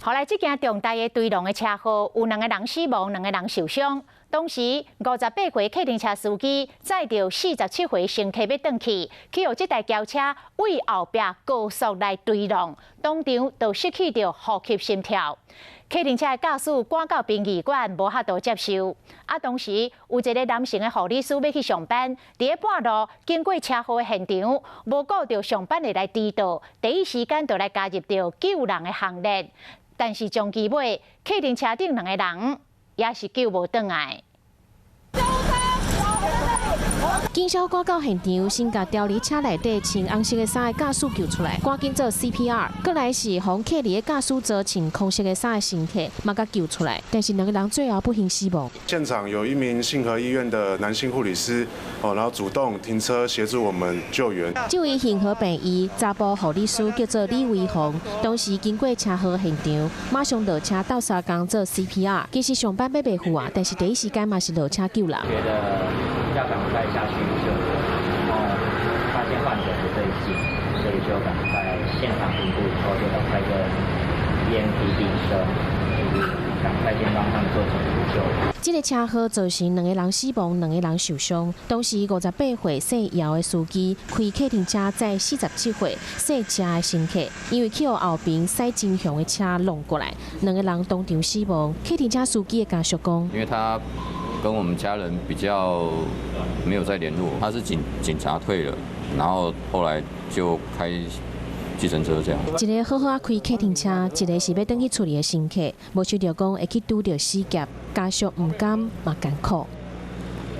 后来这件重大的追龙的车祸，有2个人死亡，2个人受伤。当时58岁客运车司机载着47岁乘客要转去，去予这台轿车为后壁高速来追龙，当场就失去着呼吸心跳。客运车的驾驶赶到殡仪馆，无法度接受。当时有一个男性的护理师要去上班，伫个半路经过车祸的现场，无顾着上班的来迟到，第一时间就来加入着救人的行列。但是终其尾，客运车顶2个人也是救无转来。警消赶到现场，先甲调离车内底穿红色的衫的驾驶救出来，赶紧做 CPR。过来是红客里的驾驶座穿红色的衫的乘客，嘛甲救出来，但是2个人最后不幸死亡。现场有1名信和医院的男性护理师，然后主动停车协助我们救援。这位信和病医查甫护理师叫做李维宏，当时经过车祸现场，马上落车到沙岗做 CPR。其实上班要袂赴啊，但是第一时间嘛是落车救人。觉得要赶快下去救援，然后发现患者不对劲，所以就赶快现场评估以后，就赶快跟EMT医生，就是赶快先帮他们做紧急救援。这个车祸造成2个人死亡，2个人受伤。当时58岁姓姚的司机开客运车载47岁姓车的乘客，因为去予后边驶真凶的车弄过来，2个人当场死亡。客运车司机的家属讲，因为他跟我们家人比较没有再联络，他是警察退了，然后后来就开计程车这样。一个好好开客运车，一个是要转去处理的乘客，无想到讲会去拄到死劫，家属唔甘嘛艰苦。